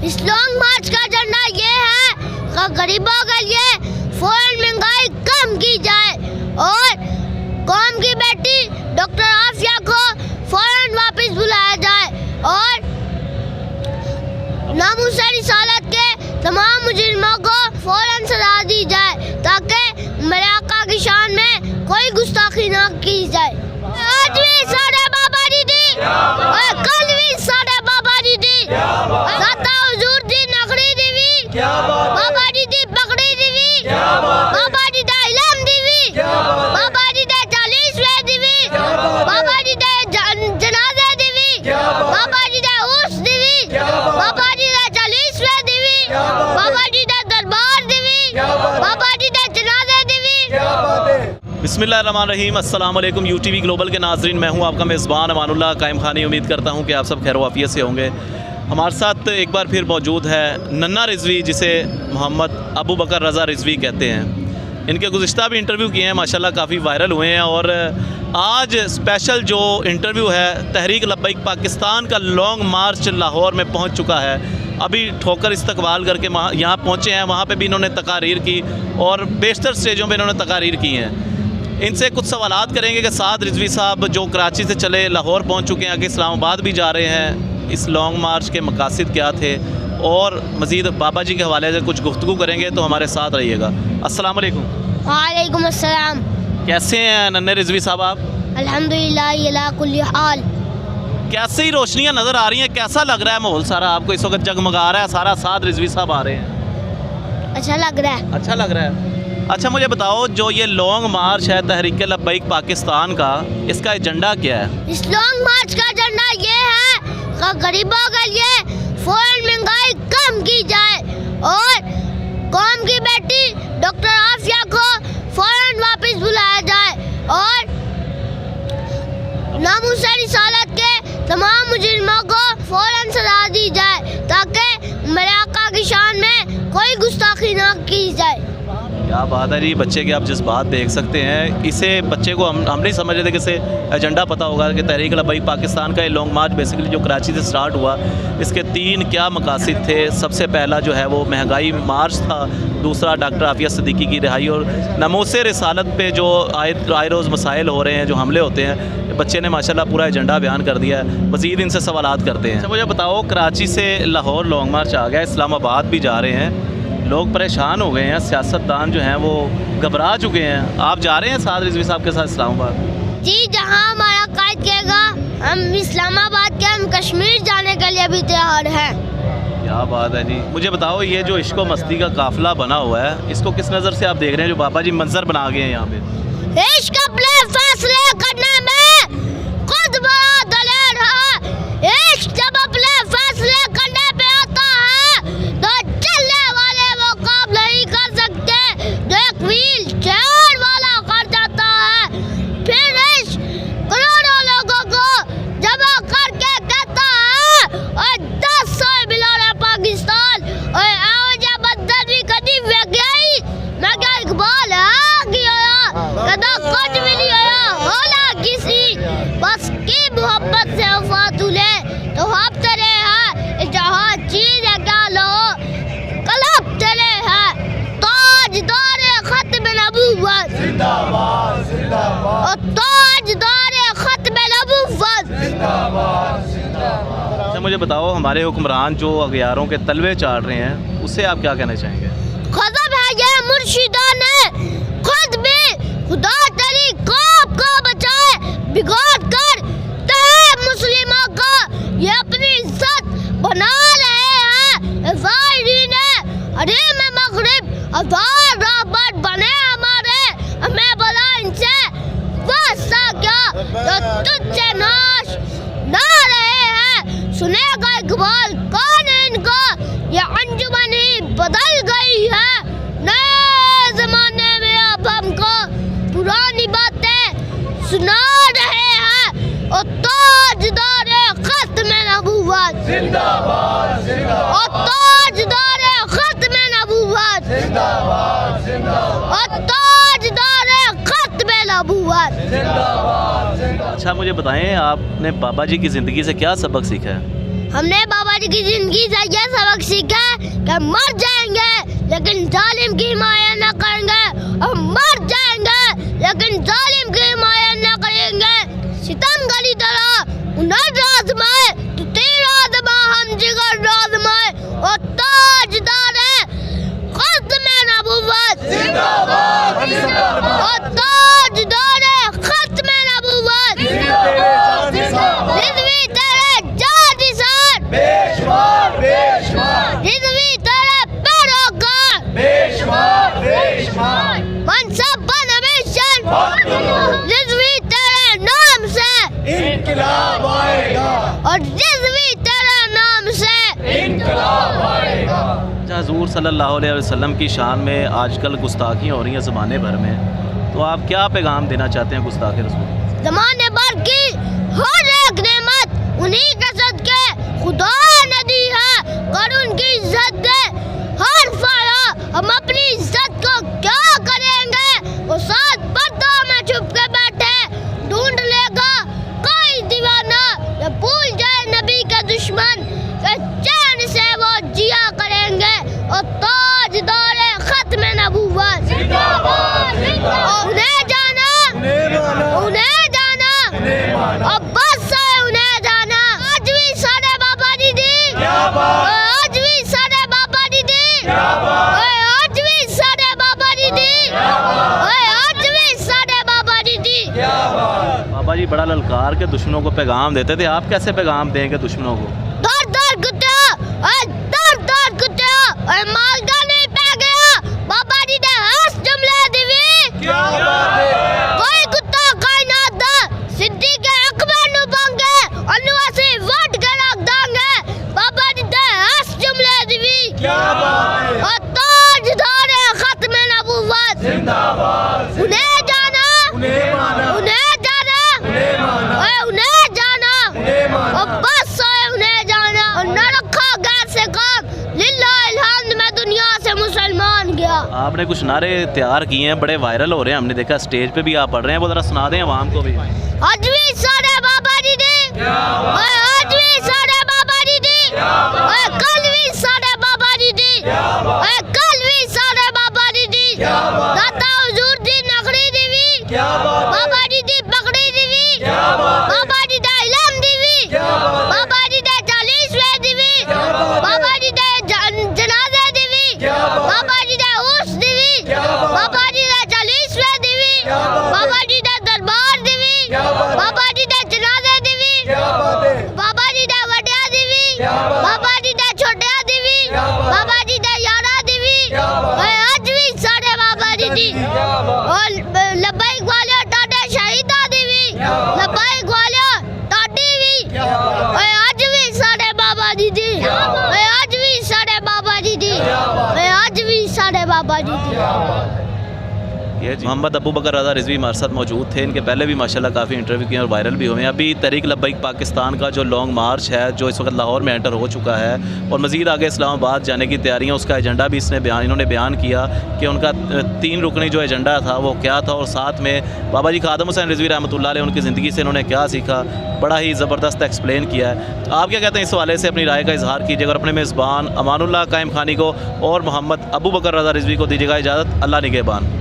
इस लॉन्ग मार्च का एजेंडा ये है कि गरीबों के लिए फौरन महंगाई कम की जाए और कौम की बेटी डॉक्टर आफिया को फौरन वापस बुलाया जाए और नामूस रिसालत के तमाम मुजरिमों को फौरन सजा दी जाए ताकि मेरे आका की शान में कोई गुस्ताखी ना की जाए। आज भी सारे बाबा जी दी और कल भी सारे बाबा जी दी दाता हुजूर दी नगरी देवी बाबा जी दी पगड़ी देवी बाबा जी दा इलम देवी बाबा जी दा 40वें देवी बाबा जी दा जनाजे देवी बाबा जी दा उर्स देवी बाबा जी दा 40वें देवी बाबा जी दा दरबार देवी बाबा जी दा जनाजे देवी। बिस्मिल्लाहिर्रहमानिर्रहीम, अस्सलाम वालेकुम। यूटीवी ग्लोबल के नाज़रीन, मैं हूं आपका मेज़बान अमानुल्लाह कायम खानी। उम्मीद करता हूं कि आप सब खैर वाफियत से होंगे। हमारे साथ एक बार फिर मौजूद है नन्ना रिजवी, जिसे मोहम्मद अबू बकर रज़ा रिजवी कहते हैं। इनके गुज़िश्ता भी इंटरव्यू किए हैं, माशाल्लाह काफ़ी वायरल हुए हैं। और आज स्पेशल जो इंटरव्यू है, तहरीक लब्बैक पाकिस्तान का लॉन्ग मार्च लाहौर में पहुँच चुका है। अभी ठोकर इस्तकबाल करके यहाँ पहुँचे हैं, वहाँ पर भी इन्होंने तकारीर की और बेशतर स्टेजों पर इन्होंने तकारीर की हैं। इनसे कुछ सवालात करेंगे कि साथ रिजवी साहब जो कराची से चले लाहौर पहुंच चुके हैं, आगे इस्लामाबाद भी जा रहे हैं, इस लॉन्ग मार्च के मकासद क्या थे और मज़ीद बाबा जी के हवाले से कुछ गुफ्तगू करेंगे, तो हमारे साथ रहिएगा। अस्सलाम वालेकुम। वालेकुम अस्सलाम। कैसे हैं नन्हे रिजवी साहब आप? अल्हम्दुलिल्लाह अला कुल्ली हाल। कैसी रोशनियाँ नज़र आ रही हैं, कैसा लग रहा है माहौल सारा आपको? इस वक्त जगमगा रहा है सारा, साथ रिजवी साहब आ रहे हैं, अच्छा लग रहा है। अच्छा लग रहा है। अच्छा मुझे बताओ, जो ये लॉन्ग मार्च है तहरीक लब्बैक पाकिस्तान का, इसका एजेंडा क्या है? इस लॉन्ग मार्च का एजेंडा ये है कि गरीबों के लिए फौरन महंगाई कम की जाए और कौम की बेटी डॉक्टर आफिया को फौरन वापस बुलाया जाए और नामूस रिसालत के तमाम मुजरिमों को फौरन सजा दी जाए ताकि मेरे आका की शान में कोई गुस्ताखी ना की जाए। क्या बात है जी, बच्चे के आप जज्बात देख सकते हैं। इसे बच्चे को हम नहीं समझ रहे थे कि इसे एजेंडा पता होगा कि तहरीक लब्बैक पाकिस्तान का ये लॉन्ग मार्च बेसिकली जो कराची से स्टार्ट हुआ, इसके 3 क्या मकासद थे। सबसे पहला जो है वो महंगाई मार्च था, दूसरा डॉक्टर आफिया सिद्दीकी की रिहाई और नामूस रिसालत पे जो आए रोज़ मसाइल हो रहे हैं, जो हमले होते हैं। बच्चे ने माशाल्लाह पूरा एजेंडा बयान कर दिया है। मज़ीद इनसे सवालात करते हैं। अच्छा मुझे बताओ, कराची से लाहौर लॉन्ग मार्च आ गया, इस्लामाबाद भी जा रहे हैं, लोग परेशान हो गए हैं, सियासतदान जो हैं वो घबरा चुके हैं। आप जा रहे हैं साथ रिजवी साहब के साथ इस्लामाबाद? जी, जहां हमारा कायद कहेगा हम इस्लामाबाद के, हम कश्मीर जाने के लिए भी तैयार हैं। क्या बात है जी। मुझे बताओ, ये जो इश्क व मस्ती का काफिला बना हुआ है, इसको किस नज़र से आप देख रहे हैं, जो बाबा जी मंजर बना गए हैं यहाँ पे? इश्क अपने फैसले करने में खुद बड़ा दलेर है। इश्क जब अपने फैसले करने पे आता है तो चलने वाले वो काम नहीं कर सकते जो एक व्हील चेयर वाला कर जाता है। फिर इश्क करोड़ों लोगों को जमा करके कहता है और 10 साल मिला पाकिस्तान और आवाजा बंदर भी कभी वे गई। मैं क्या इकबाल आ गया कदा कुछ भी नहीं आया, होला किसी बस की मोहब्बत से वफा तुले तो हम तेरे हैं जहाँ चीज है क्या लो कलब तेरे हैं ताजदार खत्म नबूवत जिंदाबाद जिंदाबाद और ताजदार खत्म नबूवत जिंदाबाद जिंदाबाद। अच्छा मुझे बताओ, हमारे हुक्मरान जो अगियारों के तलवे चाट रहे हैं, उससे आप क्या कहना चाहेंगे? खत्म है ये मुर्शिदा ने खुद भी खुदा तेरी कौम को बचाए बिगाड़ कर तेरे मुस्लिमों का ये अपनी इज्जत बना रहे हैं। ज़ाहिरीन अरे मैं मगरिब अदार राहबर बने हमारे, हमें बोला इनसे वास्ता क्या तो तुझसे नाश ना रहे हैं। सुनेगा इकबाल कौन है इनको, ये अंजुमन ही बदल गई है। नए जमाने में अब हमको पुरानी बातें सुना रहे हैं और ताजदार खत्म नबूवत जिंदाबाद जिंदाबाद और ताजदार खत्म नबूवत जिंदाबाद जिंदाबाद और ताजदार खत्म नबूवत जिंदाबाद। अच्छा मुझे बताएं, आपने बाबा जी की ज़िंदगी से क्या सबक सीखा है? हमने बाबा जी की जिंदगी से ये सबक सीखा कि मर जाएंगे लेकिन जालिम की हिमायत न करेंगे, और मर जाएंगे लेकिन जालिम की हिमायत न करेंगे। सितम गली तरह उन्हें राजमाए तो तेरा आजमा हम जिगर राजमाए, और ताजदार खत्म नबूवत जिंदाबाद जिंदाबाद, और ताजदार खत्म नबूवत जिंदाबाद जिंदाबाद, रिज़वी तेरे जादिसान बेशुमार बेशुमार, रिज़वी तेरे पैरोकार बेशुमार बेशुमार, मनसब बन मिशन रिज़वी तेरे नाम से इनकलाब आएगा, और रिज़वी तेरे नाम से इनकलाब आएगा। हज़ूर सल्लल्लाहु अलैहि वसल्लम की शान में आजकल गुस्ताखियाँ हो रही हैं ज़माने भर में, तो आप क्या पैगाम देना चाहते हैं गुस्ताख रसूल? ज़माने भर की हर एक नेमत उन्हीं के सदके खुदा ने दी है, कर उनकी इज्जत दे हर फाया। हम अपनी इज्जत को क्या करेंगे, वो साथ पर्दों में छुप के बैठे ढूंढ लेगा कोई दीवाना, या भूल जाए नबी के दुश्मन के चैन से वो जिया करेंगे, और ताजदार खत्म नबूवत जिंदाबाद जिंदाबाद, उन्हें जाना उन्हें जाना, और बस है उन्हें जाना। आज भी सारे बाबा जी दी, आज भी सारे बाबा जी दी, आज भी सारे बाबा जी दी, आज भी सारे बाबा जी दी। बाबा जी बड़ा ललकार के दुश्मनों को पैगाम देते थे, आप कैसे पैगाम देंगे दुश्मनों को? दर दर कुत्ते और मालदा नहीं पै गया, बाबा जी ने हंस जुमले दिवी। कोई कुत्ता कायनात दा सिद्धि के अकबर नु बंगे, और नुआसी वट के रख दांगे, बाबा जी ने हंस जुमले दिवी। और ताजदार खत्म नबूवत जिंदाबाद, उन्हें जाना उन्हें जाना, उन्हें जाना, और बस है उन्हें जाना, और न रखा गैर से काम, लिल्लाहिल हम्द मैं दुनिया से मुसलमान गया। आपने कुछ नारे तैयार किए हैं, बड़े वायरल हो रहे हैं, हमने देखा स्टेज पे भी आप पढ़ रहे हैं, वो ज़रा सुना दें आवाम को भी। आज भी सारे बाबा जी दी, आज भी सारे बाबा जी दी, कल भी सारे बाबा जी दी, कल भी सारे बाबा जी दी। दाता हुजूर दी नगरी दीवी, बाबा जी दी पगड़ी दीवी, बाबा जी दा इलम दीवी, बाबा जी दा 40वें दीवी, बाबा जी दा जनाजे दीवी, बाबा जी दा उर्स दीवी, बाबा जी दा 40वें दीवी, बाबा जी दा दरबार दीवी, बाबा जी दा जनाजे दीवी, बाबा जी दा वड्या दीवी, बाबा जी दा छोटिया दीवी, बाबा जी दा यारा दीवी, आज भी सारे बाबा जी दी। और लब्बाइक वाले टाडे शहीदा दीवी, लब्बाइक वाले टाडी भी, आज भी सारे बाबा जी दी, आज भी सारे बाबा जी दी, आज भी सारे बाबा जी दी। ये मोहम्मद अबू बकर रज़ा रिज़वी हमारे साथ मौजूद थे, इनके पहले भी माशाल्लाह काफ़ी इंटरव्यू किए और वायरल भी हुए हैं। अभी तहरीक लब्बैक पाकिस्तान का जो लॉन्ग मार्च है, जो इस वक्त लाहौर में एंटर हो चुका है और मज़ीद आगे इस्लामाबाद जाने की तैयारियां, उसका एजेंडा भी इन्होंने बयान किया कि उनका 3 रुकनी जो एजेंडा था वो क्या था, और साथ में बाबा जी खादम हुसैन रिज़वी रहमतुल्लाह अलैह उनकी ज़िंदगी से इन्होंने क्या सीखा, बड़ा ही ज़बरदस्त एक्सप्लेन किया है। आप क्या कहते हैं इस हवाले से? अपनी राय का इजहार कीजिएगा और अपने मेज़बान अमानुल्लाह कायम खानी को और मोहम्मद अबू बकर रज़ा रिज़वी को दीजिएगा इजाज़त। अल्लाह निगहबान।